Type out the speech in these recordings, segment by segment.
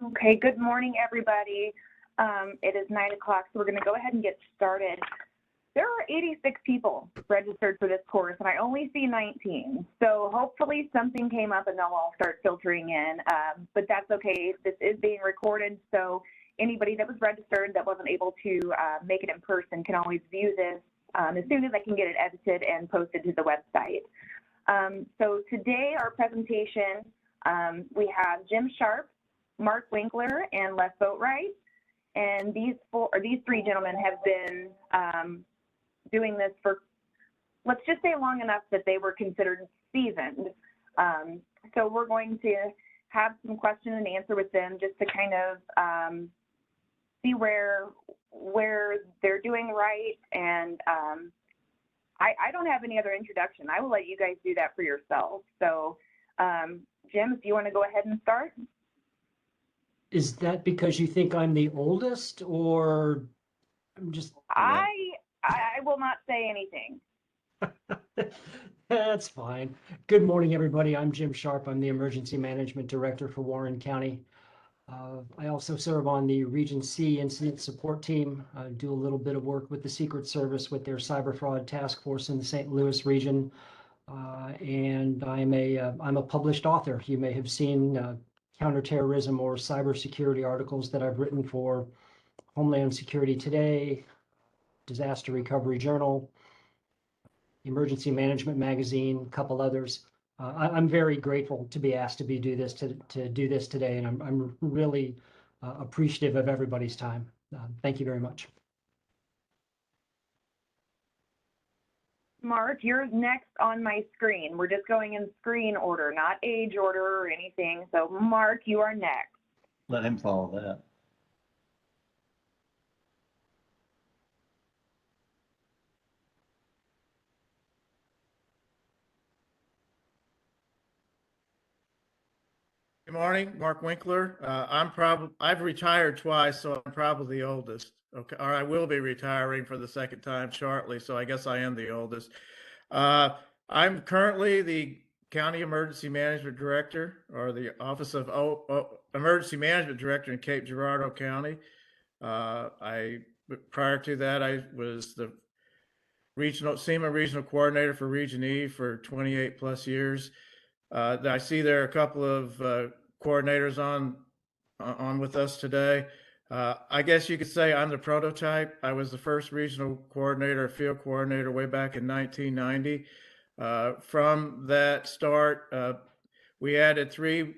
Okay, good morning, everybody. It is 9 o'clock, so we're going to go ahead and get started. There are 86 people registered for this course, and I only see 19. So hopefully something came up and they'll all start filtering in, but that's okay. This is being recorded, so anybody that was registered that wasn't able to make it in person can always view this as soon as I can get it edited and posted to the website. So today, our presentation, we have Jim Sharp, Mark Winkler, and Les Boatright. And these three gentlemen have been doing this for, let's just say, long enough that they were considered seasoned. So we're going to have some question and answer with them just to kind of see where they're doing right. And I don't have any other introduction. I will let you guys do that for yourselves. So Jim, if you want to go ahead and start. Is that because you think I'm the oldest, or I'm just... I will not say anything. That's fine. Good morning, everybody. I'm Jim Sharp. I'm the Emergency Management Director for Warren County. I also serve on the Region C Incident Support Team. I do a little bit of work with the Secret Service with their Cyber Fraud Task Force in the St. Louis region. And I'm a published author. You may have seen counterterrorism or cybersecurity articles that I've written for Homeland Security Today, Disaster Recovery Journal, Emergency Management Magazine, a couple others. I'm very grateful to be asked to do this today, and I'm really appreciative of everybody's time. Thank you very much. Mark, you're next on my screen. We're just going in screen order, not age order or anything. So Mark, you are next. Let him follow that. Good morning, Mark Winkler. I've retired twice, so I'm probably the oldest. Okay, or I will be retiring for the second time shortly, so I guess I am the oldest. I'm currently the County Emergency Management Director, or the Office of Emergency Management Director in Cape Girardeau County. Prior to that, I was the SEMA Regional Coordinator for Region E for 28 plus years. I see there are a couple of coordinators on with us today. I guess you could say I'm the prototype. I was the first regional coordinator, field coordinator, way back in 1990. From that start, we added three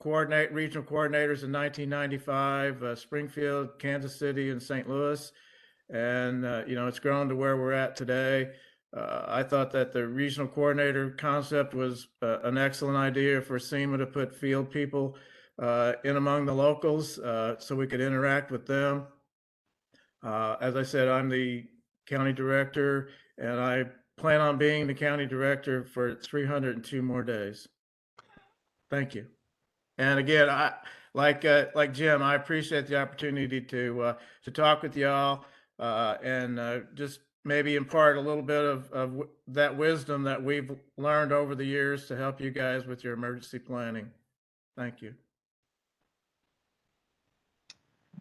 regional coordinators in 1995, Springfield, Kansas City, and St. Louis. And, it's grown to where we're at today. I thought that the regional coordinator concept was an excellent idea for SEMA to put field people in among the locals so we could interact with them. As I said, I'm the county director, and I plan on being the county director for 302 more days. Thank you. And again, like Jim, I appreciate the opportunity to talk with y'all and just maybe impart a little bit of that wisdom that we've learned over the years to help you guys with your emergency planning. Thank you.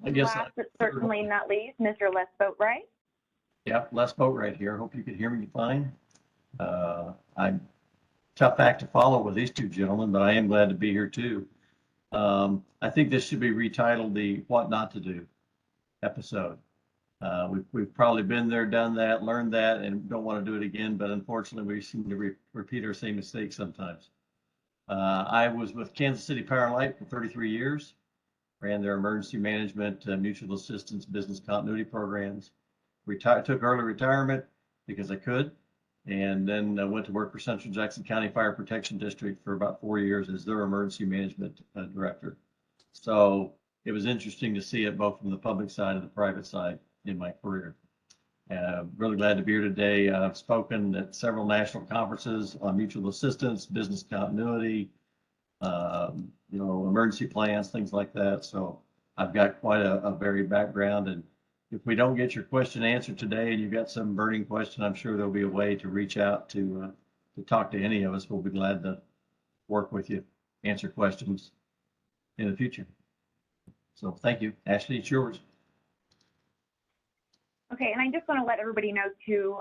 I guess last but certainly not least, Mr. Les Boatright. Yep, Les Boatright here. Hope you can hear me fine. I'm tough act to follow with these two gentlemen, but I am glad to be here too. I think this should be retitled the What Not to Do episode. We've probably been there, done that, learned that, and don't want to do it again, but unfortunately we seem to repeat our same mistakes sometimes. I was with Kansas City Power and Light for 33 years, ran their emergency management, mutual assistance, business continuity programs, took early retirement because I could, and then went to work for Central Jackson County Fire Protection District for about 4 years as their emergency management director. So it was interesting to see it both from the public side and the private side in my career. Really glad to be here today. I've spoken at several national conferences on mutual assistance, business continuity, emergency plans, things like that. So I've got quite a varied background. And if we don't get your question answered today and you've got some burning question, I'm sure there'll be a way to reach out to talk to any of us. We'll be glad to work with you, answer questions in the future. So thank you. Ashley, it's yours. Okay, and I just want to let everybody know too,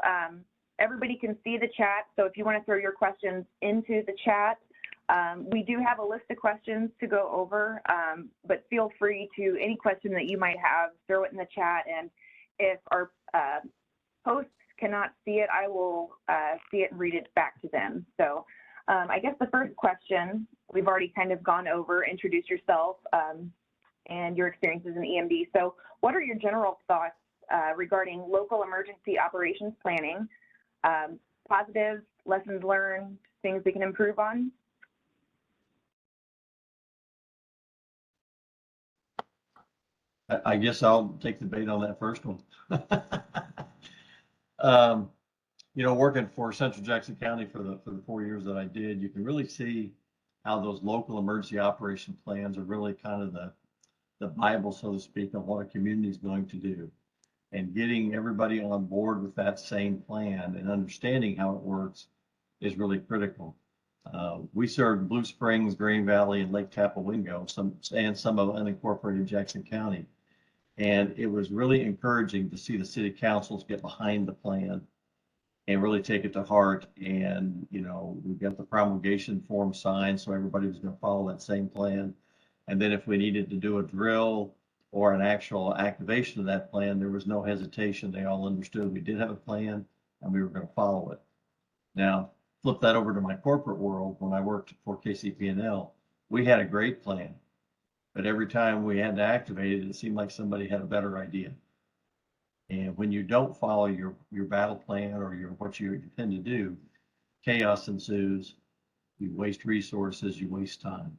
everybody can see the chat. So if you want to throw your questions into the chat, we do have a list of questions to go over, but feel free to, any question that you might have, throw it in the chat. And if our hosts cannot see it, I will see it and read it back to them. So I guess the first question, we've already kind of gone over, introduce yourself and your experiences in EMD. So what are your general thoughts regarding local emergency operations planning, positives, lessons learned, things we can improve on? I guess I'll take the bait on that first one. You know, working for Central Jackson County for the 4 years that I did, you can really see how those local emergency operation plans are really kind of the Bible, so to speak, of what a community is going to do. And getting everybody on board with that same plan and understanding how it works is really critical. We served Blue Springs, Green Valley, and Lake Tapawingo, some of unincorporated Jackson County. And it was really encouraging to see the city councils get behind the plan and really take it to heart. And, you know, we got the promulgation form signed, so everybody was going to follow that same plan. And then if we needed to do a drill or an actual activation of that plan, there was no hesitation. They all understood we did have a plan and we were going to follow it. Now, flip that over to my corporate world. When I worked for KCP&L, we had a great plan, but every time we had to activate it, it seemed like somebody had a better idea. And when you don't follow your battle plan or what you intend to do, chaos ensues. You waste resources, you waste time.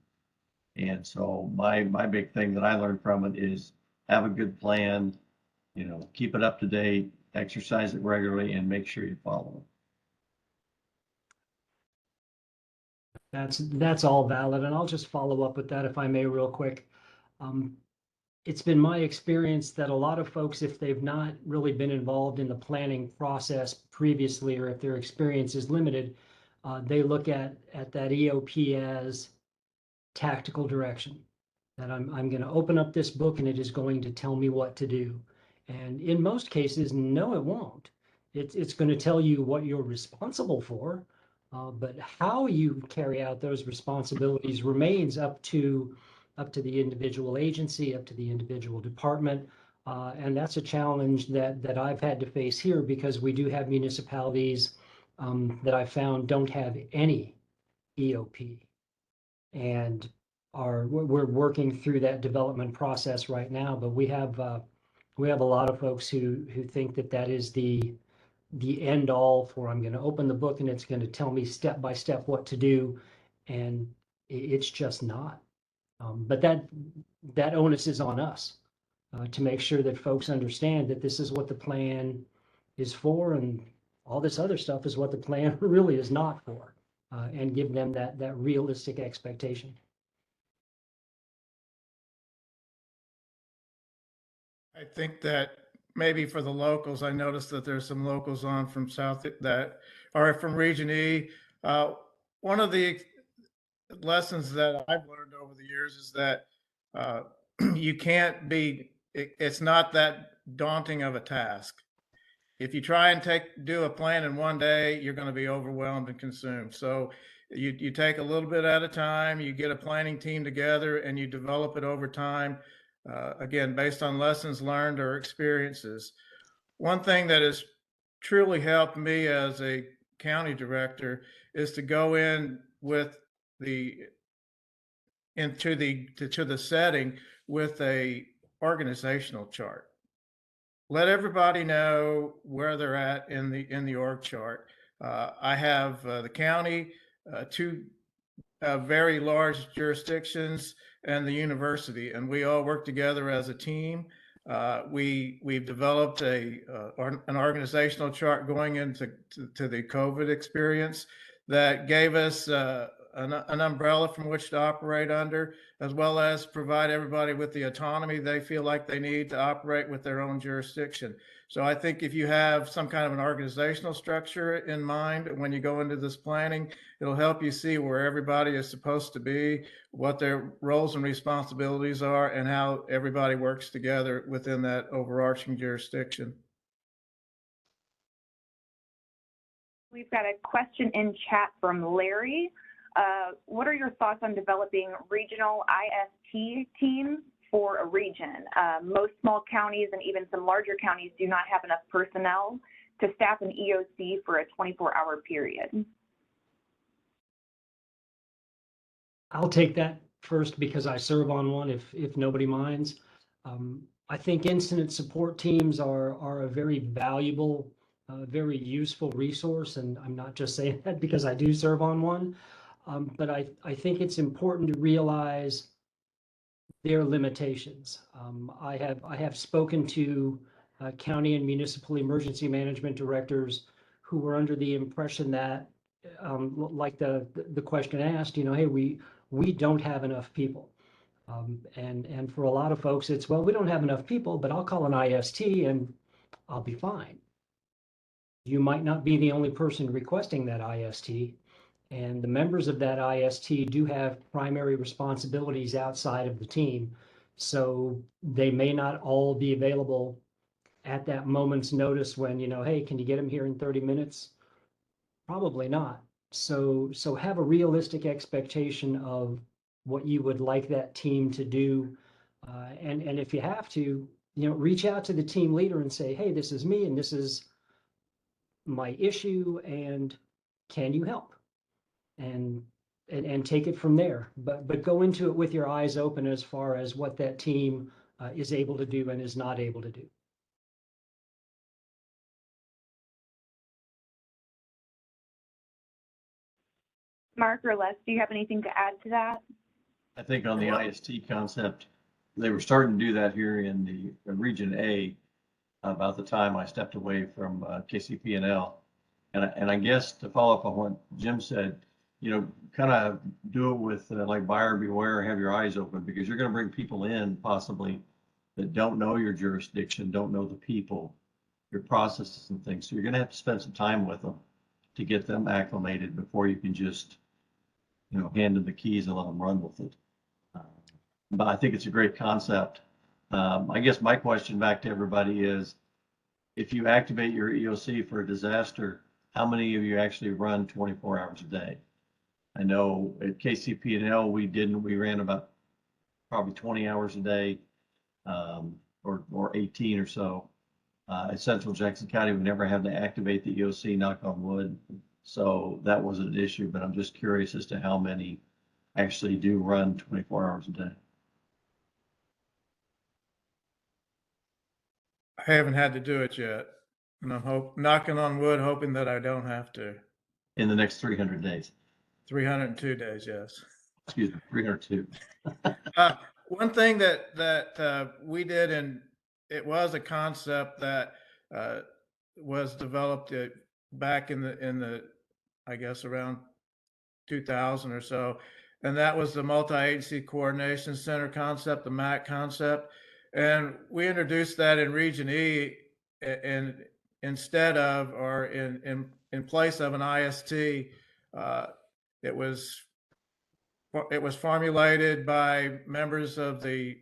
And so my big thing that I learned from it is have a good plan, you know, keep it up to date, exercise it regularly, and make sure you follow it. That's all valid, and I'll just follow up with that if I may real quick. It's been my experience that a lot of folks, if they've not really been involved in the planning process previously, or if their experience is limited, they look at that EOP as tactical direction. That I'm going to open up this book and it is going to tell me what to do. And in most cases, no, it won't. It's going to tell you what you're responsible for, but how you carry out those responsibilities remains up to the individual agency, up to the individual department. And that's a challenge that I've had to face here, because we do have municipalities that I found don't have any EOP. And we're working through that development process right now, but we have a lot of folks who think that is the end all for, I'm going to open the book and it's going to tell me step by step what to do, and it's just not. But that onus is on us to make sure that folks understand that this is what the plan is for, and all this other stuff is what the plan really is not for, and give them that realistic expectation. I think that maybe for the locals, I noticed that there's some locals on from South that are from Region E. One of the lessons that I've learned over the years is that you can't be, it's not that daunting of a task. If you try and do a plan in one day, you're going to be overwhelmed and consumed. So you take a little bit at a time, you get a planning team together, and you develop it over time. Again, based on lessons learned or experiences. One thing that has truly helped me as a county director is to go in with into the setting with a organizational chart. Let everybody know where they're at in the org chart. I have the county, two very large jurisdictions, and the university, and we all work together as a team. We've developed an organizational chart going into the COVID experience that gave us an umbrella from which to operate under. as well as provide everybody with the autonomy they feel like they need to operate with their own jurisdiction. So I think if you have some kind of an organizational structure in mind when you go into this planning, it'll help you see where everybody is supposed to be, what their roles and responsibilities are, and how everybody works together within that overarching jurisdiction. We've got a question in chat from Larry. What are your thoughts on developing regional IST teams for a region? Most small counties and even some larger counties do not have enough personnel to staff an EOC for a 24-hour period. I'll take that first because I serve on one, if nobody minds. I think incident support teams are a very valuable, very useful resource, and I'm not just saying that because I do serve on one. But I think it's important to realize their limitations. I have spoken to county and municipal emergency management directors who were under the impression that, like the question asked, hey, we don't have enough people. And for a lot of folks, it's, well, we don't have enough people, but I'll call an IST and I'll be fine. You might not be the only person requesting that IST. And the members of that IST do have primary responsibilities outside of the team. So they may not all be available at that moment's notice when, hey, can you get them here in 30 minutes? Probably not. So have a realistic expectation of what you would like that team to do. And if you have to, reach out to the team leader and say, hey, this is me and this is my issue, and can you help? And take it from there. But go into it with your eyes open as far as what that team is able to do and is not able to do. Mark or Les, do you have anything to add to that? I think on the IST concept, they were starting to do that here in the Region A about the time I stepped away from KCP&L. And I guess to follow up on what Jim said, kind of do it with like buyer beware, have your eyes open, because you're going to bring people in possibly that don't know your jurisdiction, don't know the people, your processes and things. So you're going to have to spend some time with them to get them acclimated before you can just, hand them the keys and let them run with it. But I think it's a great concept. I guess my question back to everybody is, if you activate your EOC for a disaster, how many of you actually run 24 hours a day? I know at KCP&L we ran about probably 20 hours a day, or 18 or so. At Central Jackson County, we never had to activate the EOC, knock on wood. So that wasn't an issue, but I'm just curious as to how many actually do run 24 hours a day. I haven't had to do it yet, and I'm knocking on wood, hoping that I don't have to. In the next 300 days. 302 days, yes. Excuse me, 302. One thing that we did, and it was a concept that was developed back in the I guess around 2000 or so, and that was the Multi-Agency Coordination Center concept, the MAC concept. And we introduced that in Region E, and instead of, or in place of an IST, it was formulated by members of the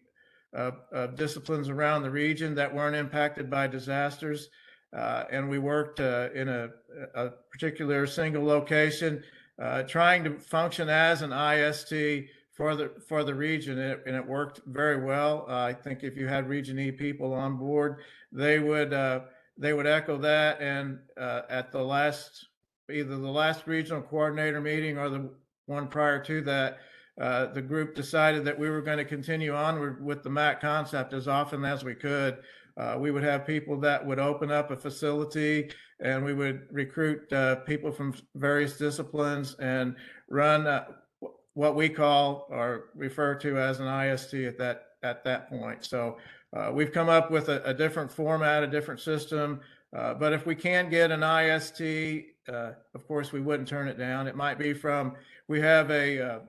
disciplines around the region that weren't impacted by disasters, and we worked in a particular single location, trying to function as an IST for the region, and it worked very well. I think if you had Region E people on board, they would echo that. And at either the last regional coordinator meeting or the one prior to that, the group decided that we were going to continue onward with the MAC concept as often as we could. We would have people that would open up a facility, and we would recruit people from various disciplines and run what we call or refer to as an IST at that point. So we've come up with a different format, a different system. But if we can get an IST, of course, we wouldn't turn it down. It might be we have a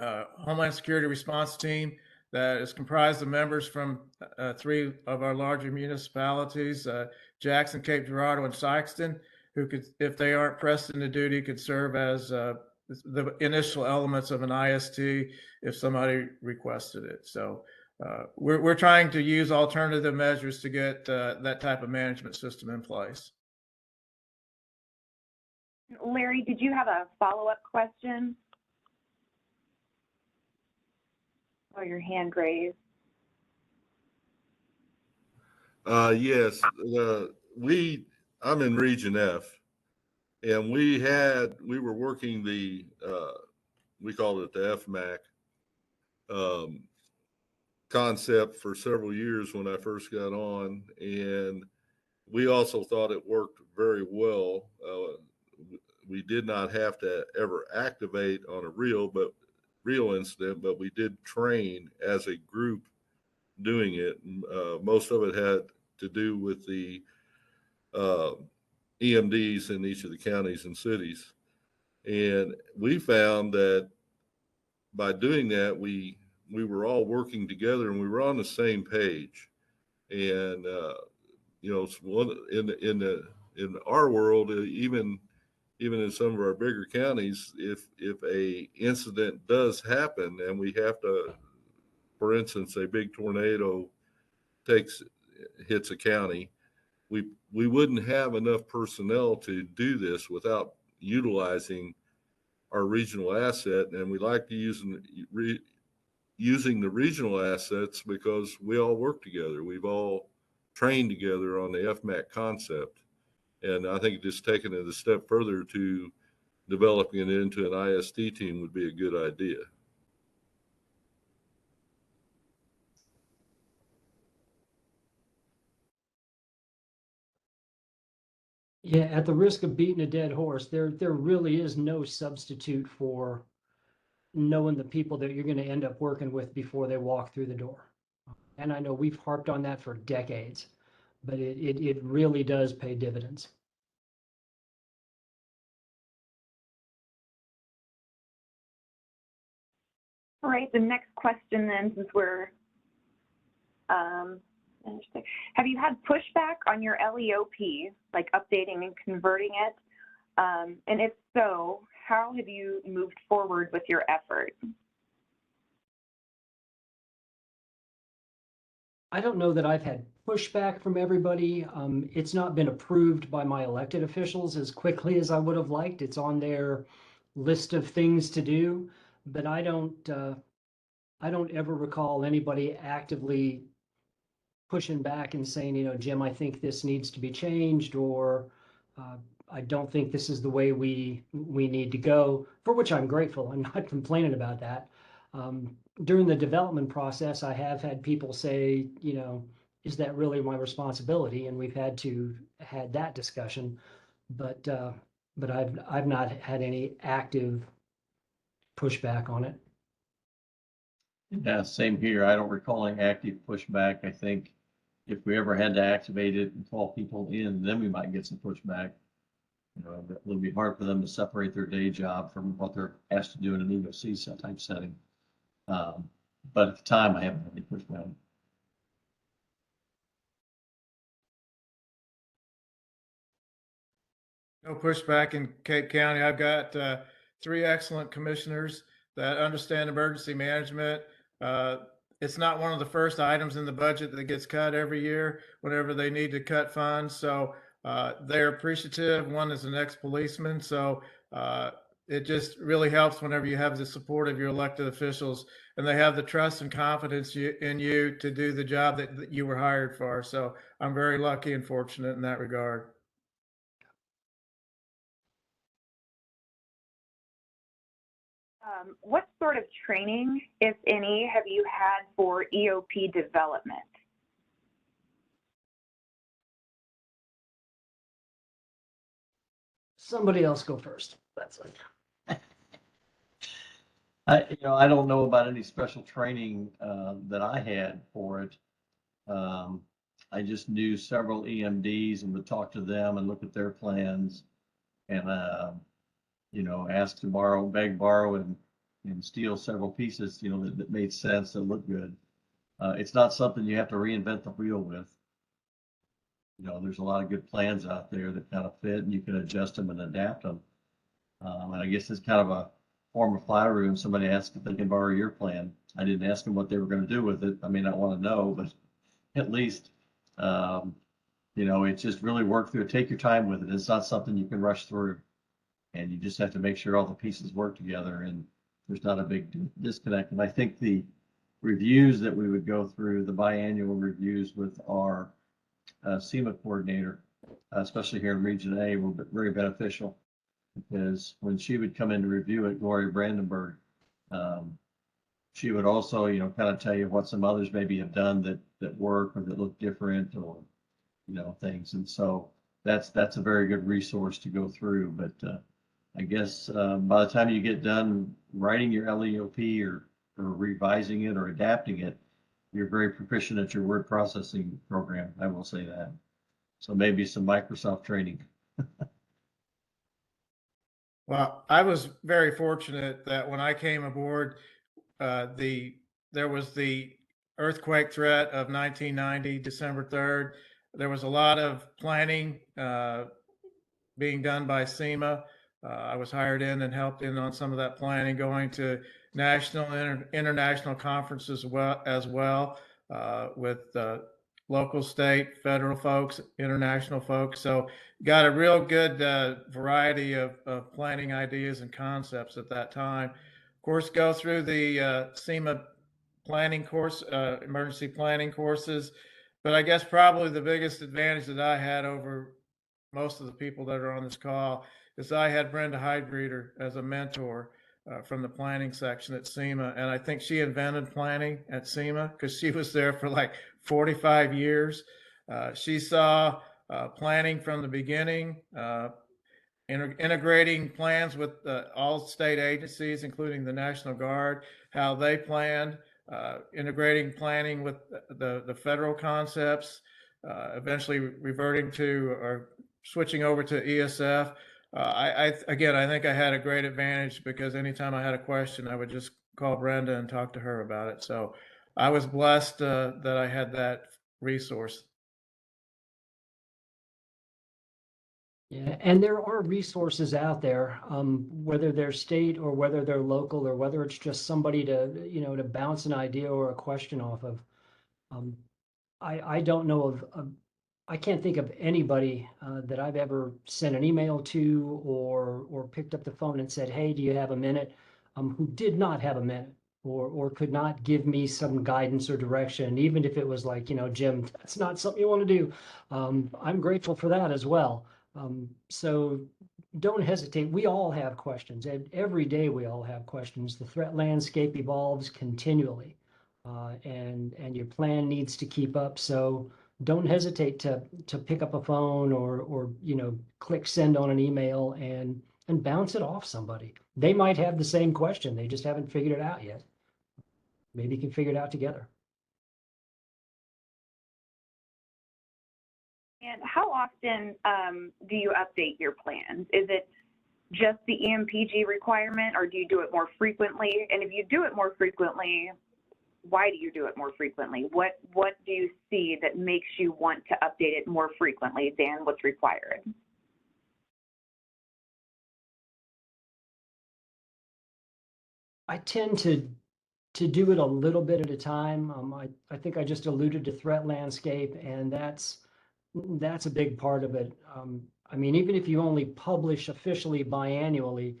Homeland Security response team that is comprised of members from 3 of our larger municipalities, Jackson, Cape Girardeau, and Sykeston, who could, if they aren't pressed into duty, could serve as the initial elements of an IST if somebody requested it. So we're trying to use alternative measures to get that type of management system in place. Larry, did you have a follow-up question? Oh, your hand raised. Yes, I'm in Region F, and we were working the, we called it the FMAC concept for several years when I first got on, and we also thought it worked very well. We did not have to ever activate on a real incident, but we did train as a group doing it. Most of it had to do with the EMDs in each of the counties and cities. And we found that by doing that, we were all working together and we were on the same page. And in our world, even in some of our bigger counties, if a incident does happen and we have to, for instance, a big tornado hits a county, we wouldn't have enough personnel to do this without utilizing our regional asset. And we like to using the regional assets because we all work together. We've all trained together on the FMAC concept. And I think just taking it a step further to developing it into an IST team would be a good idea. Yeah, at the risk of beating a dead horse, there really is no substitute for knowing the people that you're going to end up working with before they walk through the door. And I know we've harped on that for decades, but it really does pay dividends. All right, the next question then, since we're, have you had pushback on your LEOP, like updating and converting it? And if so, how have you moved forward with your effort? I don't know that I've had pushback from everybody. It's not been approved by my elected officials as quickly as I would have liked. It's on their list of things to do, but I don't ever recall anybody actively pushing back and saying, you know, Jim, I think this needs to be changed, or I don't think this is the way we need to go, for which I'm grateful. I'm not complaining about that. During the development process, I have had people say, you know, is that really my responsibility? And we've had that discussion, but I've not had any active pushback on it. Yeah, same here. I don't recall any active pushback. I think if we ever had to activate it and call people in, then we might get some pushback. You know, it would be hard for them to separate their day job from what they're asked to do in an EOC type setting. But at the time, I haven't had any pushback. No pushback in Cape County. I've got 3 excellent commissioners that understand emergency management. It's not one of the first items in the budget that gets cut every year whenever they need to cut funds. So they're appreciative. One is an ex-policeman. So it just really helps whenever you have the support of your elected officials and they have the trust and confidence in you to do the job that you were hired for. So I'm very lucky and fortunate in that regard. What sort of training, if any, have you had for EOP development? Somebody else go first. That's it. I don't know about any special training that I had for it. I just knew several EMDs and would talk to them and look at their plans and, ask to borrow, beg, borrow, and and steal several pieces, you know, that made sense, that looked good. It's not something you have to reinvent the wheel with. You know, there's a lot of good plans out there that kind of fit, and you can adjust them and adapt them. And I guess it's kind of a form of flattery when somebody asks if they can borrow your plan. I didn't ask them what they were going to do with it. I mean, I want to know, but at least, you know, it's just really work through it. Take your time with it. It's not something you can rush through, and you just have to make sure all the pieces work together and there's not a big disconnect. And I think the reviews that we would go through, the biannual reviews with our SEMA coordinator, especially here in Region A, were very beneficial, because when she would come in to review it, Gloria Brandenburg, she would also, you know, kind of tell you what some others maybe have done that work or that look different, or, you know, things. And so that's a very good resource to go through. But I guess by the time you get done writing your LEOP or revising it or adapting it, you're very proficient at your word processing program. I will say that. So maybe some Microsoft training. Well, I was very fortunate that when I came aboard, there was the earthquake threat of 1990, December 3rd. There was a lot of planning being done by SEMA. I was hired in and helped in on some of that planning, going to national and international conferences as well with local, state, federal folks, international folks. So got a real good variety of planning ideas and concepts at that time. Of course, go through the SEMA planning course, emergency planning courses. But I guess probably the biggest advantage that I had over most of the people that are on this call is I had Brenda Heidgreeder as a mentor from the planning section at SEMA. And I think she invented planning at SEMA because she was there for like 45 years. She saw planning from the beginning, integrating plans with all state agencies, including the National Guard, how they planned, integrating planning with the federal concepts, eventually reverting to or switching over to ESF. Again, I think I had a great advantage because anytime I had a question, I would just call Brenda and talk to her about it. So I was blessed that I had that resource. Yeah, and there are resources out there, whether they're state or whether they're local, or whether it's just somebody to, you know, to bounce an idea or a question off of. I don't know I can't think of anybody that I've ever sent an email to or picked up the phone and said, "Hey, do you have a minute?" Who did not have a minute or could not give me some guidance or direction, even if it was like, you know, Jim, that's not something you want to do. I'm grateful for that as well. So don't hesitate. We all have questions, and every day we all have questions. The threat landscape evolves continually, and your plan needs to keep up. So don't hesitate to pick up a phone or you know, click send on an email and bounce it off somebody. They might have the same question. They just haven't figured it out yet. Maybe you can figure it out together. And how often do you update your plans? Is it just the EMPG requirement, or do you do it more frequently? And if you do it more frequently, why do you do it more frequently? What do you see that makes you want to update it more frequently than what's required? I tend to do it a little bit at a time. I think I just alluded to threat landscape, and that's a big part of it. I mean, even if you only publish officially biannually,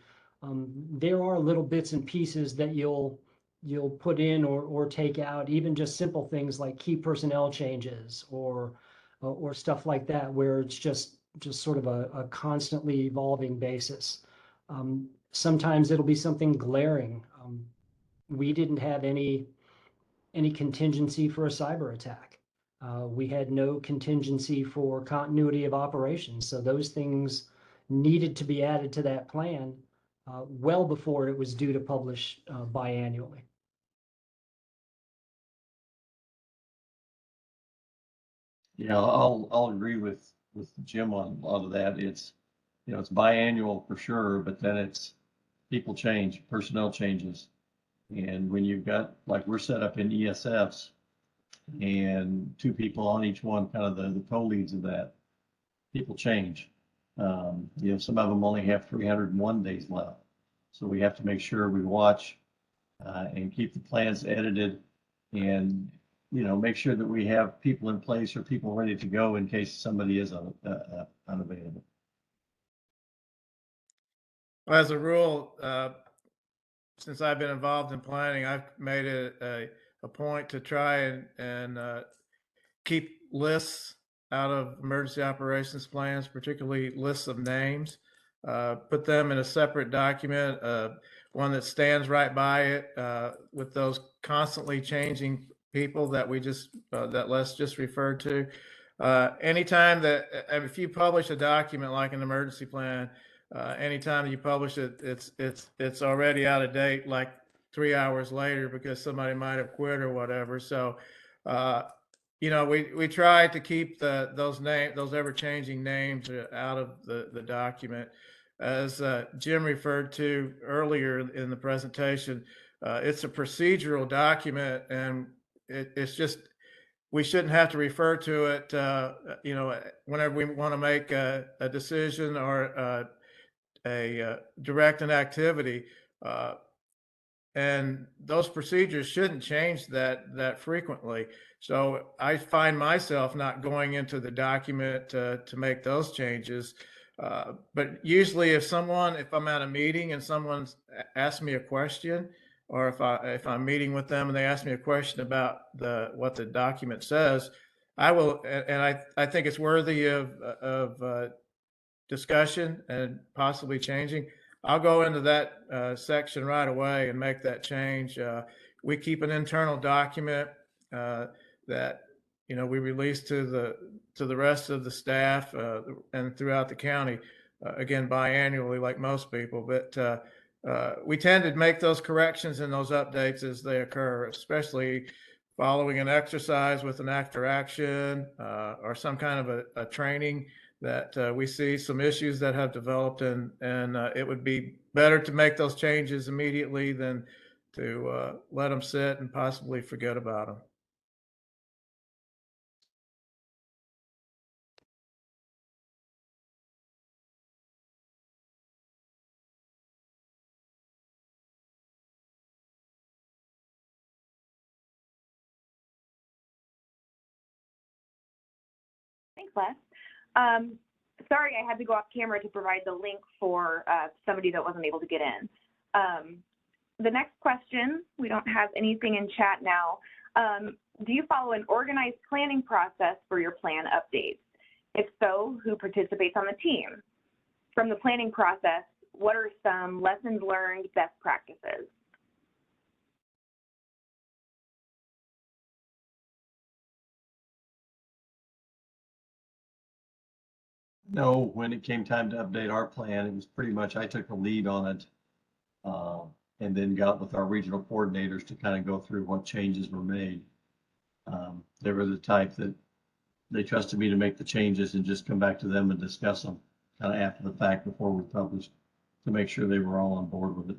there are little bits and pieces that you'll put in or take out, even just simple things like key personnel changes or stuff like that, where it's just sort of a constantly evolving basis. Sometimes it'll be something glaring. We didn't have any contingency for a cyber attack. We had no contingency for continuity of operations. So those things needed to be added to that plan well before it was due to publish biannually. Yeah, I'll agree with Jim on a lot of that. It's, you know, it's biannual for sure, but then it's, people change, personnel changes. And when you've got, like we're set up in ESFs and 2 people on each one, kind of the co-leads of that, people change. Some of them only have 301 days left. So we have to make sure we watch and keep the plans edited and, make sure that we have people in place or people ready to go in case somebody is unavailable. As a rule, since I've been involved in planning, I've made it a point to try and keep lists out of emergency operations plans, particularly lists of names, put them in a separate document, one that stands right by it, with those constantly changing people that that Les just referred to. Anytime that, if you publish a document like an emergency plan, anytime you publish it, it's already out of date, like 3 hours later, because somebody might have quit or whatever. So, we try to keep those ever-changing names out of the document. As Jim referred to earlier in the presentation, it's a procedural document, and it's just, we shouldn't have to refer to it, whenever we want to make a decision or direct an activity. And those procedures shouldn't change that frequently. So I find myself not going into the document to make those changes. But usually if I'm at a meeting and someone's asked me a question, or if I'm meeting with them and they ask me a question about what the document says, I will, and I think it's worthy of discussion and possibly changing, I'll go into that section right away and make that change. We keep an internal document that we release to the rest of the staff and throughout the county, again biannually, like most people. But we tend to make those corrections and those updates as they occur, especially following an exercise with an after action or some kind of a training that we see some issues that have developed, and it would be better to make those changes immediately than to let them sit and possibly forget about them. Thanks, Les. Sorry, I had to go off camera to provide the link for somebody that wasn't able to get in. The next question, we don't have anything in chat now. Do you follow an organized planning process for your plan updates? If so, who participates on the team? From the planning process, what are some lessons learned, best practices? No, when it came time to update our plan, it was pretty much, I took the lead on it. And then got with our regional coordinators to kind of go through what changes were made. They were the type that they trusted me to make the changes and just come back to them and discuss them kind of after the fact before we published, to make sure they were all on board with it.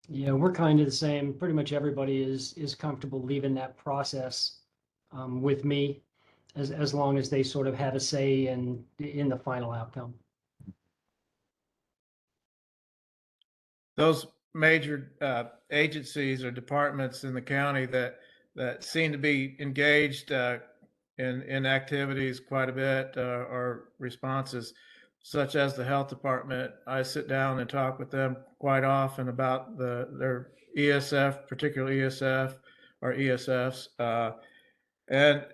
Yeah, we're kind of the same. Pretty much everybody is comfortable leaving that process with me, as long as they sort of have a say in the final outcome. Those major agencies or departments in the county that seem to be engaged in activities quite a bit or responses, such as the health department, I sit down and talk with them quite often about their ESF, particularly ESF or ESFs. And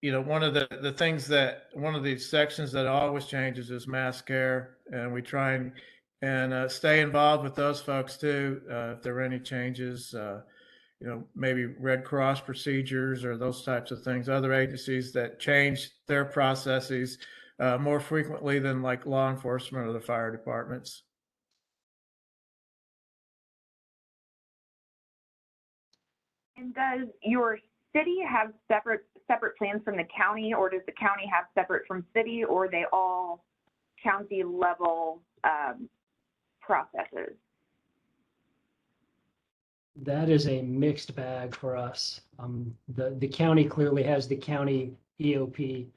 one of one of the sections that always changes is mass care, and we try and stay involved with those folks too. If there are any changes, maybe Red Cross procedures or those types of things, other agencies that change their processes more frequently than like law enforcement or the fire departments. And does your city have separate plans from the county, or does the county have separate from city, or are they all county level processes? That is a mixed bag for us. The county clearly has the county EOP.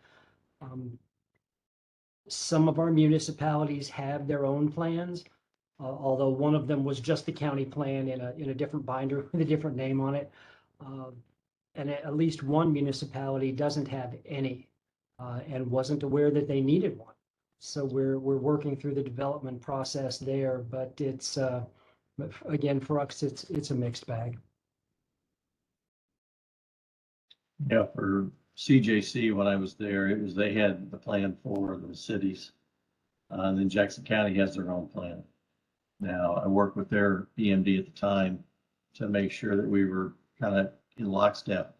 Some of our municipalities have their own plans, although one of them was just the county plan in a different binder with a different name on it. And at least one municipality doesn't have any and wasn't aware that they needed one. So we're working through the development process there, but it's again, for us, it's a mixed bag. Yeah, for CJC, when I was there, they had the plan for the cities. And then Jackson County has their own plan. Now, I worked with their EMD at the time to make sure that we were kind of in lockstep.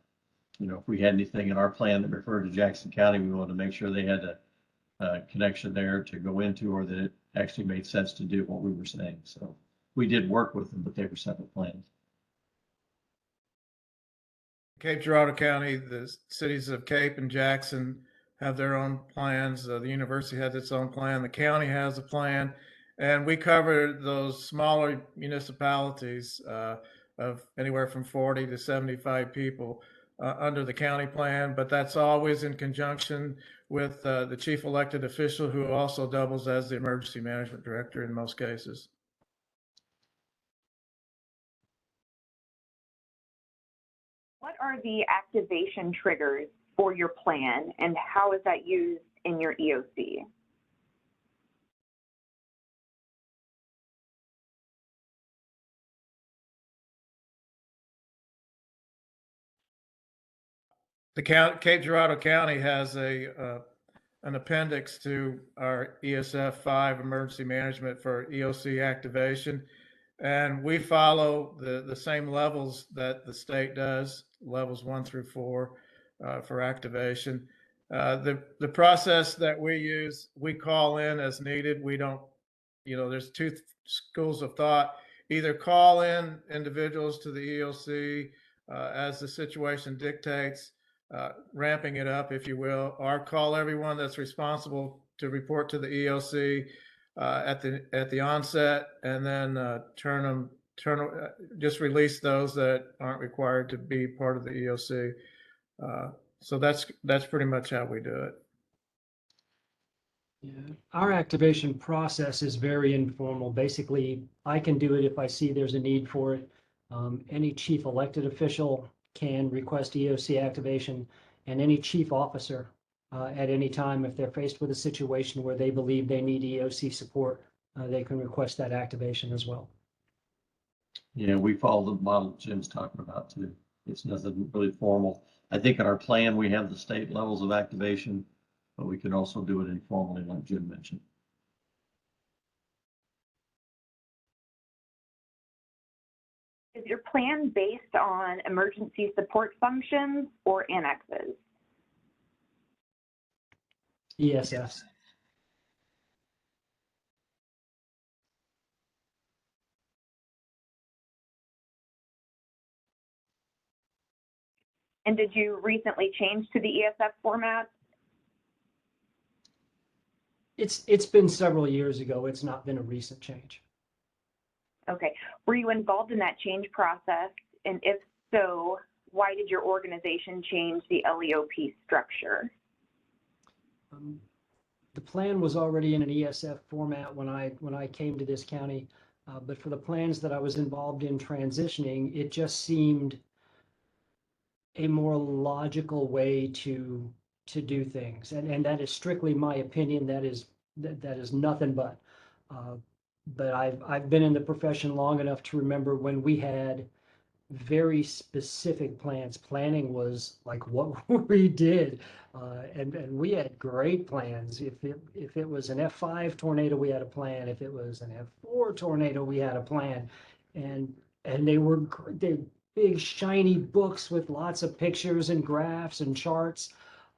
You know, if we had anything in our plan that referred to Jackson County, we wanted to make sure they had a connection there to go into, or that it actually made sense to do what we were saying. So we did work with them, but they were separate plans. Cape Girardeau County, the cities of Cape and Jackson have their own plans. The university has its own plan. The county has a plan. And we cover those smaller municipalities of anywhere from 40 to 75 people under the county plan. But that's always in conjunction with the chief elected official, who also doubles as the emergency management director in most cases. What are the activation triggers for your plan, and how is that used in your EOC? The Cape Girardeau County has an appendix to our ESF 5 emergency management for EOC activation. And we follow the same levels that the state does, levels 1 through 4 for activation. The process that we use, we call in as needed. We don't, there's two schools of thought. Either call in individuals to the EOC as the situation dictates, ramping it up, if you will, or call everyone that's responsible to report to the EOC at the onset, and then just release those that aren't required to be part of the EOC. So that's pretty much how we do it. Yeah. Our activation process is very informal. Basically, I can do it if I see there's a need for it. Any chief elected official can request EOC activation, and any chief officer at any time, if they're faced with a situation where they believe they need EOC support, they can request that activation as well. Yeah, we follow the model Jim's talking about too. It's nothing really formal. I think in our plan, we have the state levels of activation, but we can also do it informally, like Jim mentioned. Is your plan based on emergency support functions or annexes? ESF. And did you recently change to the ESF format? It's been several years ago. It's not been a recent change. Okay. Were you involved in that change process? And if so, why did your organization change the LEOP structure? The plan was already in an ESF format when I came to this county, but for the plans that I was involved in transitioning, it just seemed a more logical way to do things, and that is strictly my opinion. That is nothing but. But I've been in the profession long enough to remember when we had very specific plans. Planning was like what we did, and we had great plans. If it was an F5 tornado, we had a plan. If it was an F4 tornado, we had a plan, and they were big shiny books with lots of pictures and graphs and charts.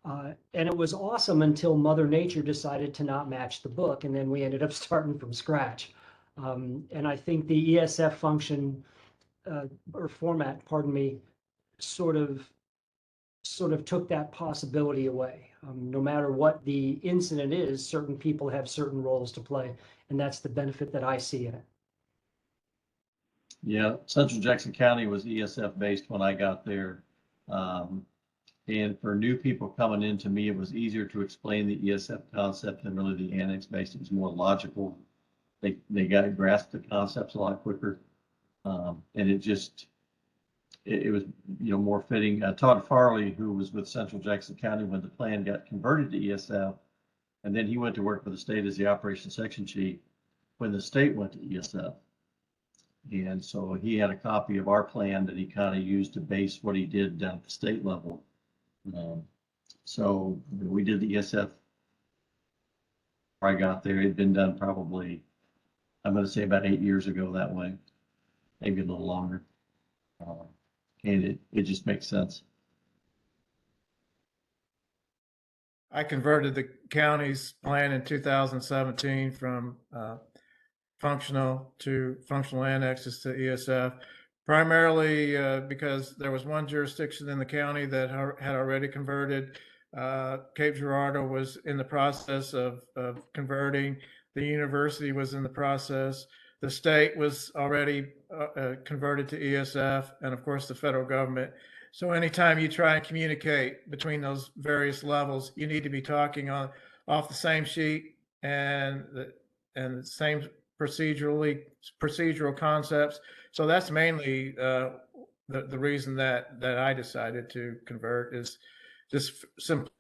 And it was awesome until Mother Nature decided to not match the book, and then we ended up starting from scratch. And I think the ESF function or format, pardon me, sort of took that possibility away. No matter what the incident is, certain people have certain roles to play, and that's the benefit that I see in it. Yeah, Central Jackson County was ESF based when I got there. And for new people coming in, to me, it was easier to explain the ESF concept than really the annex based. It was more logical. They got grasped the concepts a lot quicker. And it just, it was, more fitting. Todd Farley, who was with Central Jackson County when the plan got converted to ESF, and then he went to work for the state as the operations section chief when the state went to ESF. And so he had a copy of our plan that he kind of used to base what he did down at the state level. So we did the ESF. Before I got there, it had been done probably, I'm going to say about 8 years ago that way, maybe a little longer. And it just makes sense. I converted the county's plan in 2017 from functional annexes to ESF, primarily because there was one jurisdiction in the county that had already converted. Cape Girardeau was in the process of converting. The university was in the process. The state was already converted to ESF, and of course the federal government. So anytime you try and communicate between those various levels, you need to be talking off the same sheet and the same procedural concepts. So that's mainly the reason that I decided to convert, is just simple.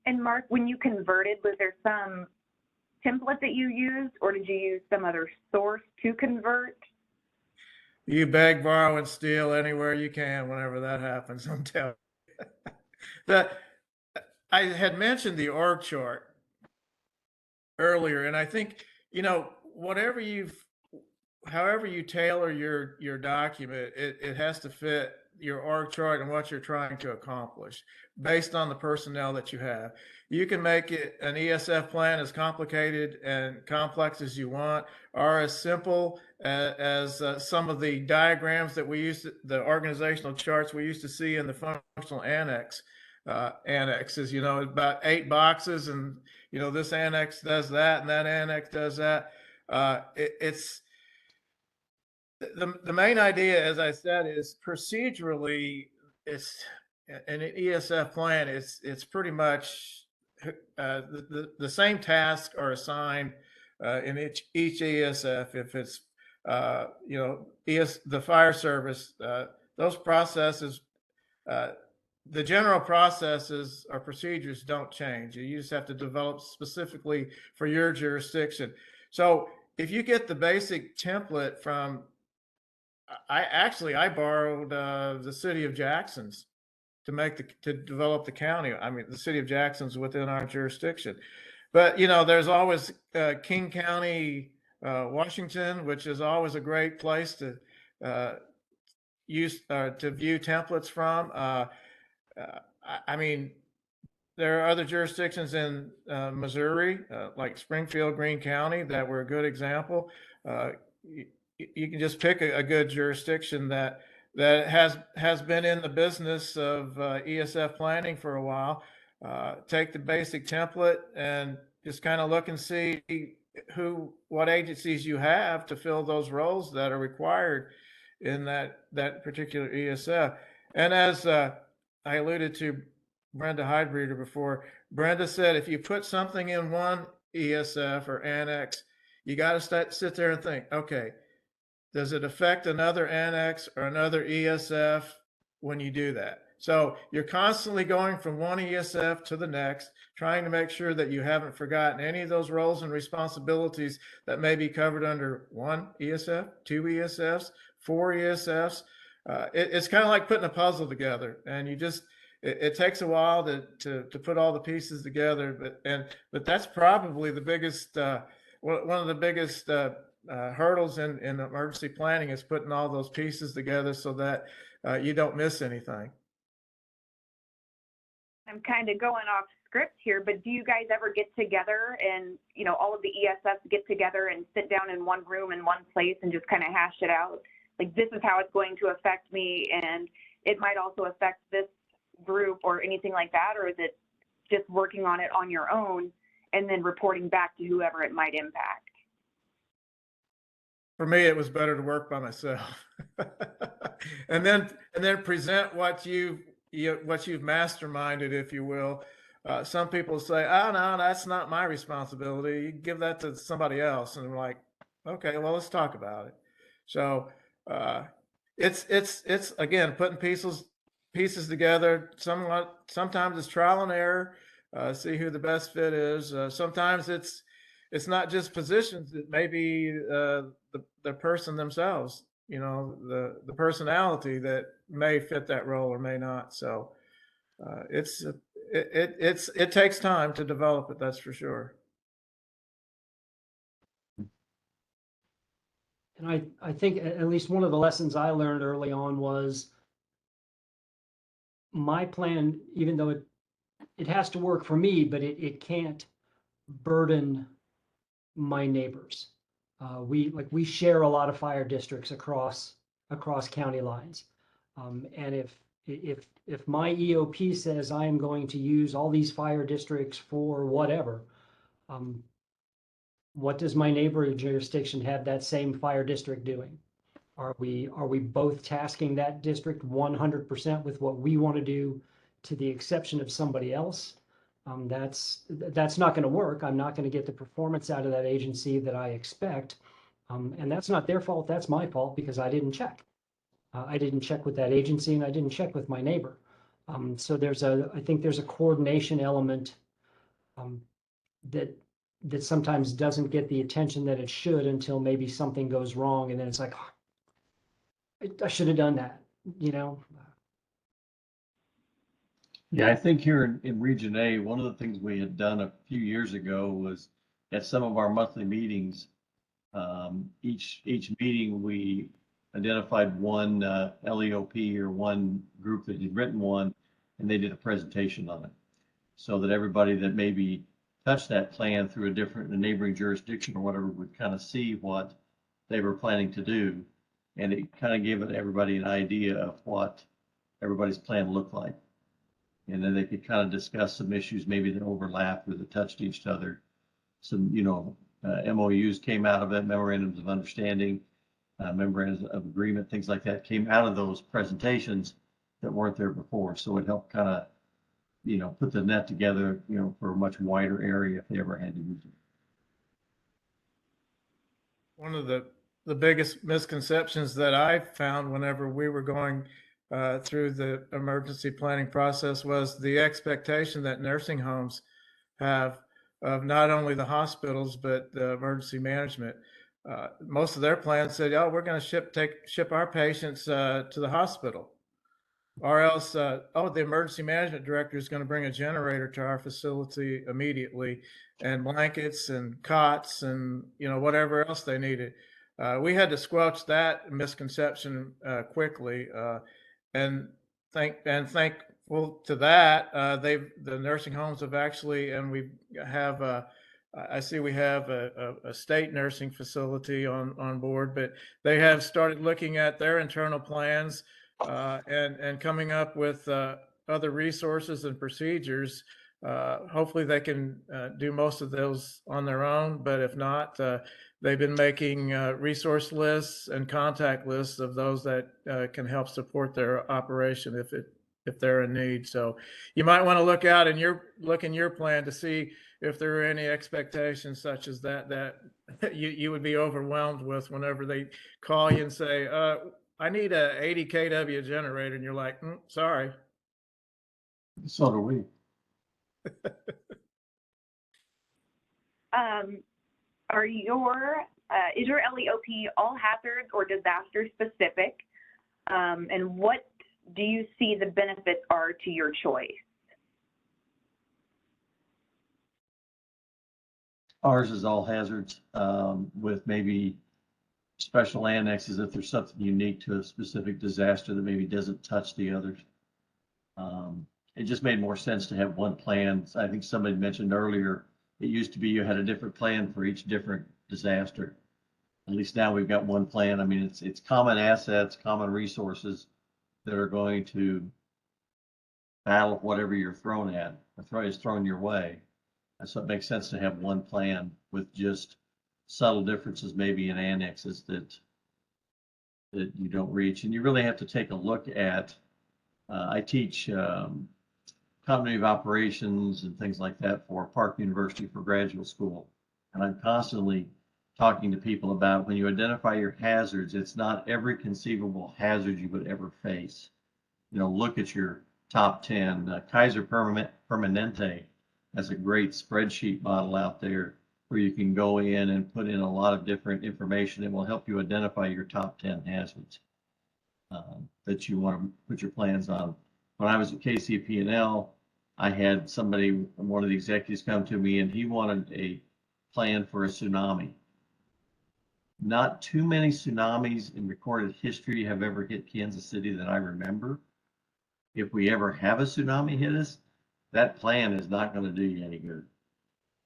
And Mark, when you converted, was there some template that you used, or did you use some other source to convert? You beg, borrow, and steal anywhere you can whenever that happens, I'm telling you. I had mentioned the org chart earlier, and I think, however you tailor your document, it has to fit your org chart and what you're trying to accomplish based on the personnel that you have. You can make it an ESF plan as complicated and complex as you want, or as simple as some of the diagrams that the organizational charts we used to see in the functional annexes, about 8 boxes, and this annex does that and that annex does that. It's the main idea, as I said, is procedurally, it's an ESF plan. It's pretty much the same tasks are assigned in each ESF. If it's the fire service, those processes, the general processes or procedures don't change. You just have to develop specifically for your jurisdiction. So if you get the basic template from, I borrowed the city of Jackson's to develop the county. I mean, the city of Jackson's within our jurisdiction, but there's always King County, Washington, which is always a great place to view templates from. I mean, there are other jurisdictions in Missouri, like Springfield, Greene County, that were a good example. You can just pick a good jurisdiction that has been in the business of ESF planning for a while. Take the basic template and just kind of look and see what agencies you have to fill those roles that are required in that particular ESF. And as I alluded to Brenda Heidbreeder before, Brenda said, if you put something in one ESF or annex, you got to sit there and think, okay, does it affect another annex or another ESF when you do that? So you're constantly going from one ESF to the next, trying to make sure that you haven't forgotten any of those roles and responsibilities that may be covered under one ESF, 2 ESFs, 4 ESFs. It's kind of like putting a puzzle together, and it takes a while to put all the pieces together. But that's probably the biggest, one of the biggest hurdles in emergency planning, is putting all those pieces together so that you don't miss anything. I'm kind of going off script here, but do you guys ever get together and, all of the ESFs get together and sit down in one room in one place and just kind of hash it out? Like, this is how it's going to affect me, and it might also affect this group or anything like that, or is it just working on it on your own and then reporting back to whoever it might impact? For me, it was better to work by myself, and then present what what you've masterminded, if you will. Some people say, "Oh no, that's not my responsibility. You give that to somebody else." And I'm like, "Okay, well, let's talk about it." So uh, it's again putting pieces together. Sometimes it's trial and error. See who the best fit is. Sometimes it's not just positions. It may be the person themselves. You know, the personality that may fit that role or may not. So it takes time to develop it. That's for sure. And I think at least one of the lessons I learned early on was my plan, even though it has to work for me, but it can't burden my neighbors. We share a lot of fire districts across county lines. And if my EOP says I am going to use all these fire districts for whatever, what does my neighboring jurisdiction have that same fire district doing? Are we both tasking that district 100% with what we want to do, to the exception of somebody else? That's not going to work. I'm not going to get the performance out of that agency that I expect. And that's not their fault. That's my fault because I didn't check. I didn't check with that agency and I didn't check with my neighbor. So I think there's a coordination element that sometimes doesn't get the attention that it should until maybe something goes wrong. And then it's like, oh, I should have done that, you know? Yeah, I think here in Region A, one of the things we had done a few years ago was at some of our monthly meetings, each meeting we identified one LEOP or one group that had written one, and they did a presentation on it, so that everybody that maybe touched that plan through a neighboring jurisdiction or whatever would kind of see what they were planning to do, and it kind of gave everybody an idea of what everybody's plan looked like. And then they could kind of discuss some issues maybe that overlapped or that touched each other. Some, MOUs came out of it, memorandums of understanding, memorandums of agreement, things like that came out of those presentations that weren't there before. So it helped kind of, put the net together, for a much wider area if they ever had to use it. One of the biggest misconceptions that I found whenever we were going through the emergency planning process was the expectation that nursing homes have of not only the hospitals, but the emergency management. Most of their plans said, "Oh, we're going to ship our patients to the hospital," or else, "Oh, the emergency management director is going to bring a generator to our facility immediately, and blankets and cots and whatever else they needed." We had to squelch that misconception quickly, and thankful to that, the nursing homes have actually, and we have I see we have a state nursing facility on board, but they have started looking at their internal plans and coming up with other resources and procedures. Hopefully they can do most of those on their own, but if not, they've been making resource lists and contact lists of those that can help support their operation if they're in need. So you might want to look in your plan to see if there are any expectations such as that you would be overwhelmed with whenever they call you and say, "I need a 80 kW generator," and you're like, "Sorry." So do we. Is your LEOP all hazards or disaster specific? And what do you see the benefits are to your choice? Ours is all hazards, with maybe special annexes if there's something unique to a specific disaster that maybe doesn't touch the others. It just made more sense to have one plan. I think somebody mentioned earlier, it used to be you had a different plan for each different disaster. At least now we've got one plan. I mean, it's common assets, common resources that are going to battle whatever you're thrown at, or is thrown your way. And so it makes sense to have one plan with just subtle differences, maybe in annexes that you don't reach. And you really have to take a look at, I teach continuity of operations and things like that for Park University for graduate school. And I'm constantly talking to people about when you identify your hazards, it's not every conceivable hazard you would ever face. You know, look at your top 10. Kaiser Permanente has a great spreadsheet model out there where you can go in and put in a lot of different information. It will help you identify your top 10 hazards that you want to put your plans on. When I was at KCP&L, I had somebody, one of the executives, come to me and he wanted a plan for a tsunami. Not too many tsunamis in recorded history have ever hit Kansas City that I remember. If we ever have a tsunami hit us, that plan is not going to do you any good.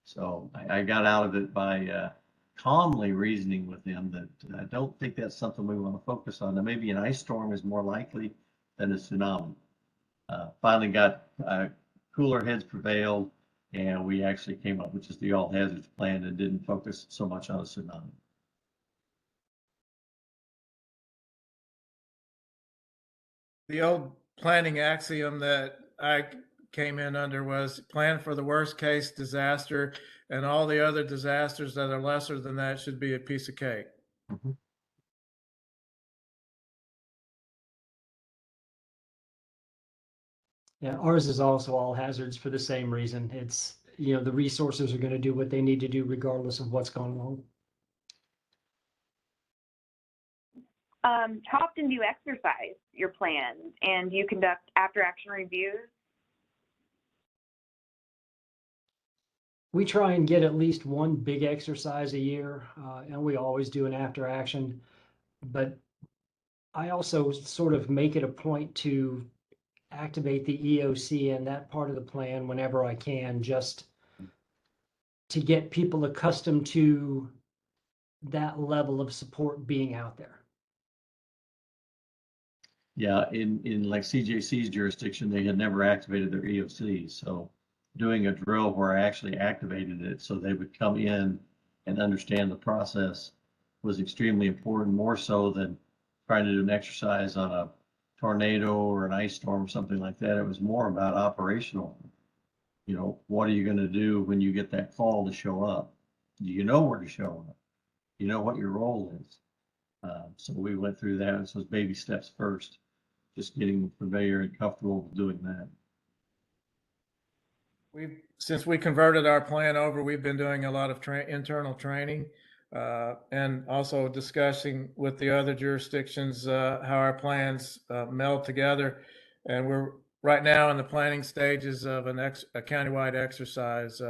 So I got out of it by calmly reasoning with them that I don't think that's something we want to focus on. Now, maybe an ice storm is more likely than a tsunami. Finally got cooler heads prevailed, and we actually came up with just the all hazards plan and didn't focus so much on a tsunami. The old planning axiom that I came in under was plan for the worst case disaster, and all the other disasters that are lesser than that should be a piece of cake. Mm-hmm. Yeah, ours is also all hazards for the same reason. It's, you know, the resources are going to do what they need to do regardless of what's going on. How often do you exercise your plans and do you conduct after action reviews? We try and get at least one big exercise a year, and we always do an after action. But I also sort of make it a point to activate the EOC and that part of the plan whenever I can, just to get people accustomed to that level of support being out there. Yeah, in like CJC's jurisdiction, they had never activated their EOC. So doing a drill where I actually activated it so they would come in and understand the process was extremely important, more so than trying to do an exercise on a tornado or an ice storm or something like that. It was more about operational. You know, what are you going to do when you get that call to show up? Do you know where to show up? You know what your role is. So we went through that. So it's baby steps first, just getting familiar and comfortable with doing that. Since we converted our plan over, we've been doing a lot of internal training and also discussing with the other jurisdictions how our plans meld together. And we're right now in the planning stages of a countywide exercise.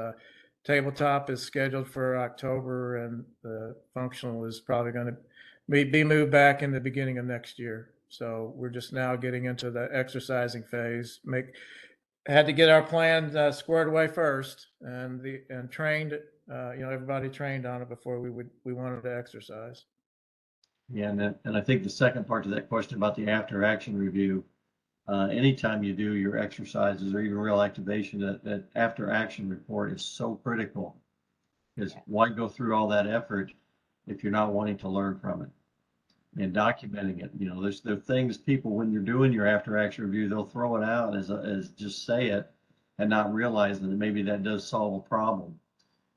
Tabletop is scheduled for October, and the functional is probably going to be moved back in the beginning of next year. So we're just now getting into the exercising phase. Had to get our plan squared away first, and trained. Everybody trained on it before we wanted to exercise. Yeah, and I think the second part to that question about the after action review, anytime you do your exercises or even real activation, that after action report is so critical. Because why go through all that effort if you're not wanting to learn from it and documenting it? You know, there are things people, when you're doing your after action review, they'll throw it out as just say it and not realize that maybe that does solve a problem.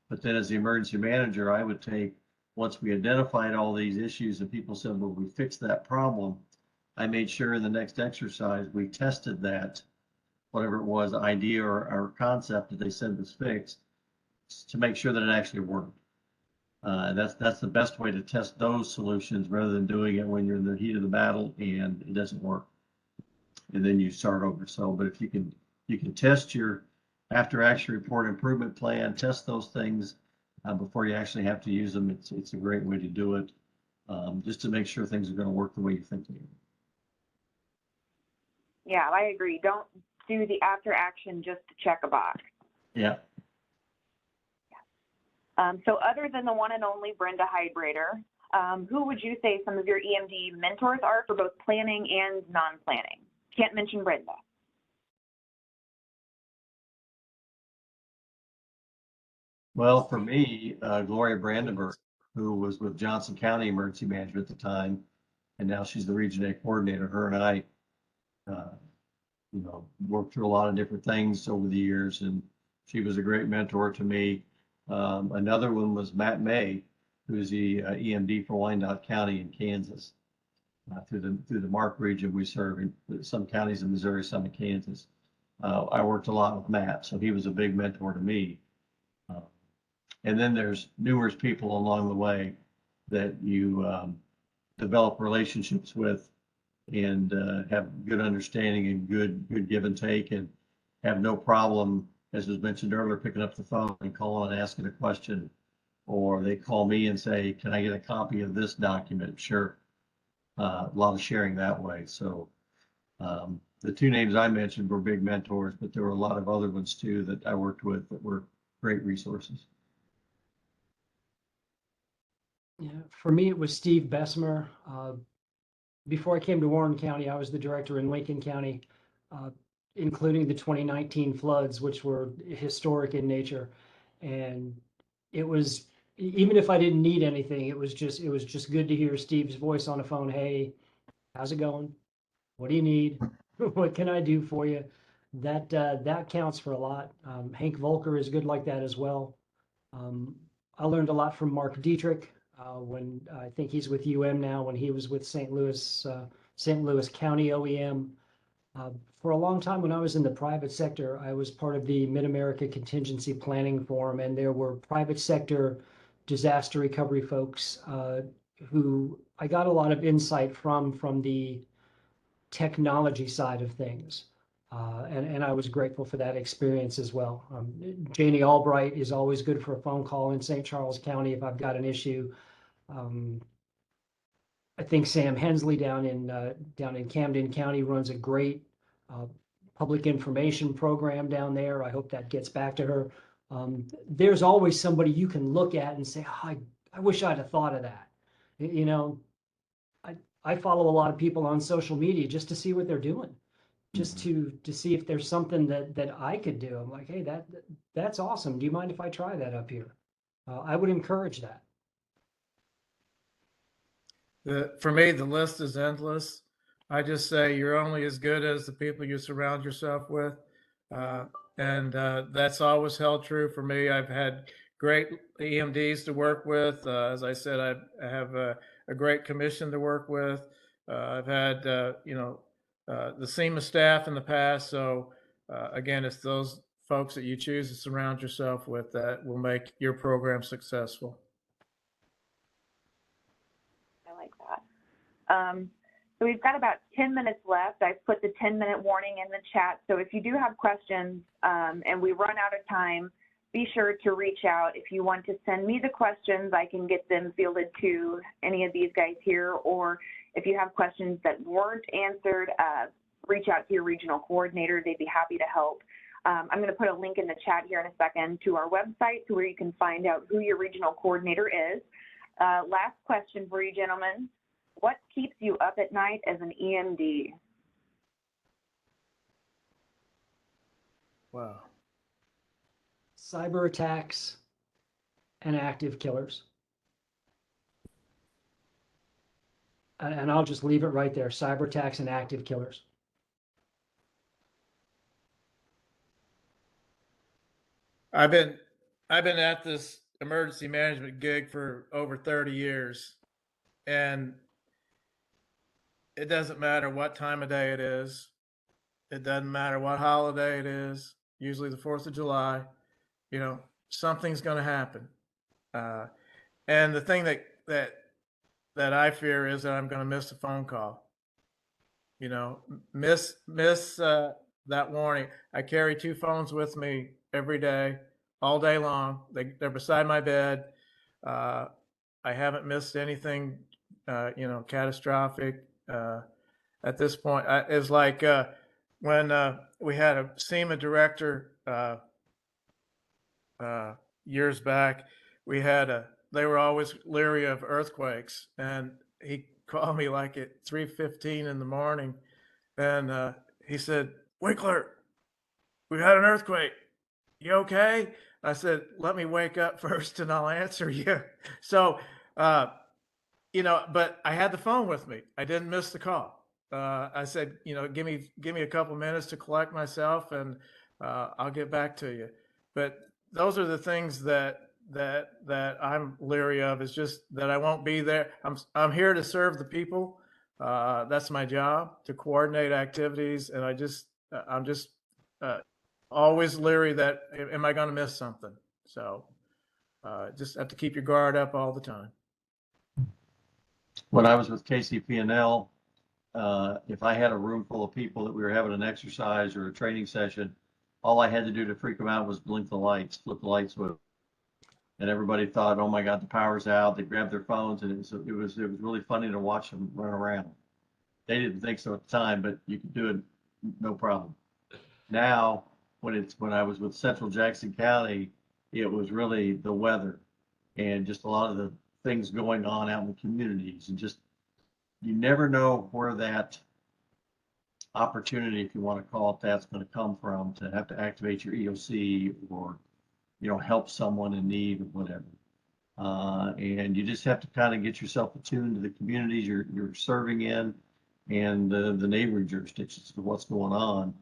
But then as the emergency manager, I would take, once we identified all these issues and people said, well, we fixed that problem, I made sure in the next exercise we tested that, whatever it was, idea or concept that they said was fixed, to make sure that it actually worked. That's the best way to test those solutions rather than doing it when you're in the heat of the battle and it doesn't work, and then you start over. So, but if you can test your after action report improvement plan, test those things before you actually have to use them. It's a great way to do it, just to make sure things are going to work the way you think they are. Yeah, I agree. Don't do the after action just to check a box. Yeah. So other than the one and only Brenda Hydrator, who would you say some of your EMD mentors are for both planning and non-planning? Can't mention Brenda. Well, for me, Gloria Brandenburg, who was with Johnson County Emergency Management at the time, and now she's the Region A coordinator. Her and I, uh, worked through a lot of different things over the years, and she was a great mentor to me. Another one was Matt May, who's the EMD for Wyandotte County in Kansas. Through the Mark region, we serve in some counties in Missouri, some in Kansas. I worked a lot with Matt, so he was a big mentor to me. And then there's numerous people along the way that you develop relationships with and have good understanding and good give and take, and have no problem, as was mentioned earlier, picking up the phone and calling and asking a question. Or they call me and say, can I get a copy of this document? Sure. A lot of sharing that way. So the two names I mentioned were big mentors, but there were a lot of other ones too that I worked with that were great resources. Yeah, for me, it was Steve Bessemer. Before I came to Warren County, I was the director in Lincoln County, including the 2019 floods, which were historic in nature. And it was, even if I didn't need anything, it was just good to hear Steve's voice on the phone. Hey, how's it going? What do you need? What can I do for you? That counts for a lot. Hank Volker is good like that as well. I learned a lot from Mark Dietrich when I think he's with now, when he was with St. Louis County OEM. For a long time, when I was in the private sector, I was part of the Mid-America Contingency Planning Forum, and there were private sector disaster recovery folks who I got a lot of insight from the technology side of things. And I was grateful for that experience as well. Janie Albright is always good for a phone call in St. Charles County if I've got an issue. I think Sam Hensley down in Camden County runs a great public information program down there. I hope that gets back to her. There's always somebody you can look at and say, oh, I wish I'd have thought of that. You know, I follow a lot of people on social media just to see what they're doing, just to see if there's something that I could do. I'm like, hey, that's awesome. Do you mind if I try that up here? I would encourage that. For me, the list is endless. I just say you're only as good as the people you surround yourself with. And that's always held true for me. I've had great EMDs to work with. As I said, I have a great commission to work with. I've had, the SEMA staff in the past. So again, it's those folks that you choose to surround yourself with that will make your program successful. I like that. So we've got about 10 minutes left. I've put the 10-minute warning in the chat. So if you do have questions and we run out of time, be sure to reach out. If you want to send me the questions, I can get them fielded to any of these guys here. Or if you have questions that weren't answered, reach out to your regional coordinator. They'd be happy to help. I'm going to put a link in the chat here in a second to our website to where you can find out who your regional coordinator is. Last question for you, gentlemen. What keeps you up at night as an EMD? Wow. Cyber attacks and active killers. And I'll just leave it right there. Cyber attacks and active killers. I've been at this emergency management gig for over 30 years, and it doesn't matter what time of day it is. It doesn't matter what holiday it is, usually the 4th of July, something's going to happen. And the thing that I fear is that I'm going to miss a phone call, miss that warning. I carry 2 phones with me every day, all day long. They're beside my bed. I haven't missed anything, catastrophic. At this point, it's like when we had a SEMA director years back, they were always leery of earthquakes, and he called me like at 3:15 in the morning, and he said, "Winkler, we had an earthquake." you okay? I said, let me wake up first and I'll answer you. So, but I had the phone with me. I didn't miss the call. I said, give me a couple minutes to collect myself, and I'll get back to you. But those are the things that I'm leery of. Is just that I won't be there. I'm here to serve the people. That's my job, to coordinate activities, and I'm just uh, always leery that am I going to miss something? So just have to keep your guard up all the time. When I was with KCP&L, if I had a room full of people that we were having an exercise or a training session, all I had to do to freak them out was blink the lights, flip the light switch. And everybody thought, oh my God, the power's out. They grabbed their phones, and it was really funny to watch them run around. They didn't think so at the time, but you could do it no problem. Now, when I was with Central Jackson County, it was really the weather and just a lot of the things going on out in the communities, and just you never know where that opportunity, if you want to call it, that's going to come from, to have to activate your EOC or help someone in need or whatever. And you just have to kind of get yourself attuned to the communities you're serving in, and the neighboring jurisdictions of what's going on,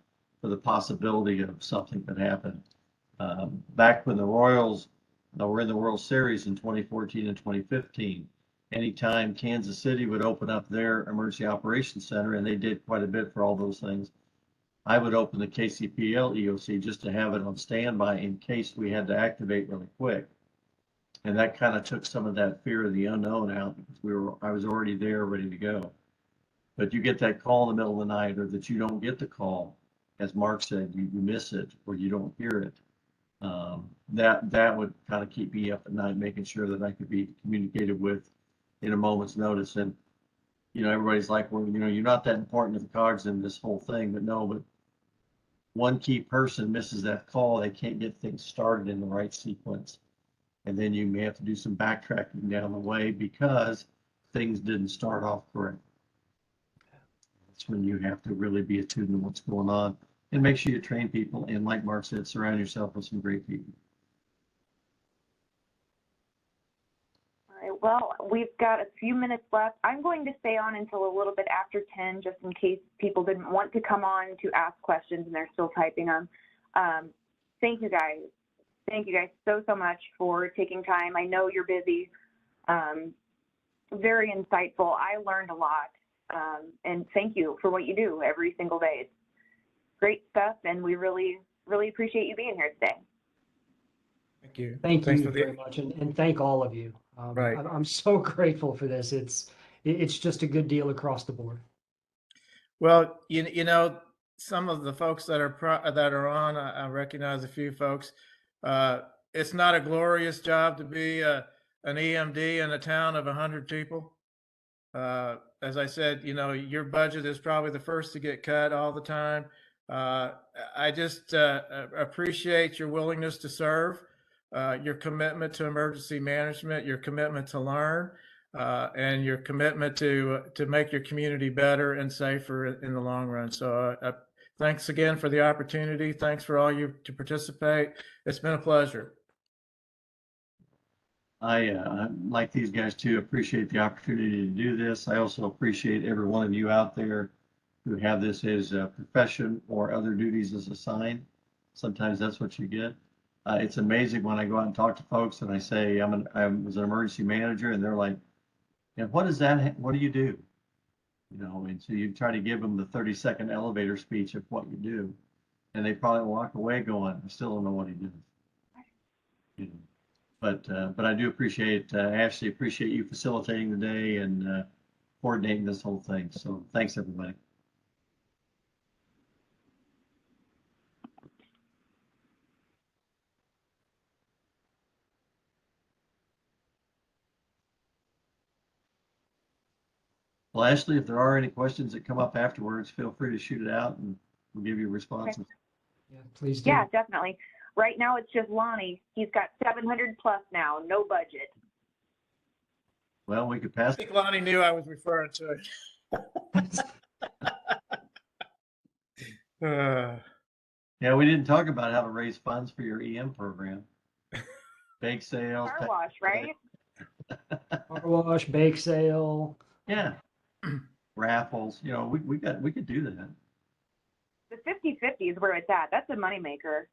for the possibility of something could happen. Back when the Royals were in the World Series in 2014 and 2015, anytime Kansas City would open up their emergency operations center, and they did quite a bit for all those things, I would open the KCPL EOC just to have it on standby in case we had to activate really quick. And that kind of took some of that fear of the unknown out, because I was already there ready to go. But you get that call in the middle of the night, or that you don't get the call, as Mark said, you miss it or you don't hear it. That would kind of keep me up at night, making sure that I could be communicated with in a moment's notice. And everybody's like, well, you're not that important to the cogs in this whole thing. But no, but one key person misses that call, they can't get things started in the right sequence. And then you may have to do some backtracking down the way because things didn't start off correct. That's when you have to really be attuned to what's going on, and make sure you train people. And like Mark said, surround yourself with some great people. All right, well, we've got a few minutes left. I'm going to stay on until a little bit after 10, just in case people didn't want to come on to ask questions and they're still typing them. Thank you guys. Thank you guys so much for taking time. I know you're busy. Very insightful. I learned a lot. And thank you for what you do every single day. It's great stuff, and we really, really appreciate you being here today. Thank you. Thank Thanks you very much, and thank all of you. Right. I'm so grateful for this. It's just a good deal across the board. Well, some of the folks that are on, I recognize a few folks. It's not a glorious job to be an EMD in a town of 100 people. As I said, your budget is probably the first to get cut all the time. I just appreciate your willingness to serve, your commitment to emergency management, your commitment to learn, and your commitment to make your community better and safer in the long run. So thanks again for the opportunity. Thanks for all you to participate. It's been a pleasure. I like these guys too, appreciate the opportunity to do this. I also appreciate every one of you out there who have this as a profession or other duties as assigned. Sometimes that's what you get. It's amazing when I go out and talk to folks and I say I was an emergency manager, and they're like, "Yeah, what is that? What do you do?" And so you try to give them the 30-second elevator speech of what you do, and they probably walk away going, "I still don't know what he does." But I do appreciate, Ashley, appreciate you facilitating the day and coordinating this whole thing. So thanks, everybody. Well, Ashley, if there are any questions that come up afterwards, feel free to shoot it out and we'll give you responses. Okay. Yeah, please do. Yeah, definitely. Right now it's just Lonnie. He's got 700 plus now, no budget. Well, we could pass. I think Lonnie knew I was referring to it. Yeah, we didn't talk about how to raise funds for your EM program. Bake sales. Car wash, right? Car wash, bake sale. Yeah. Raffles, you know, we could do that. The 50/50 is where it's at. That's a moneymaker.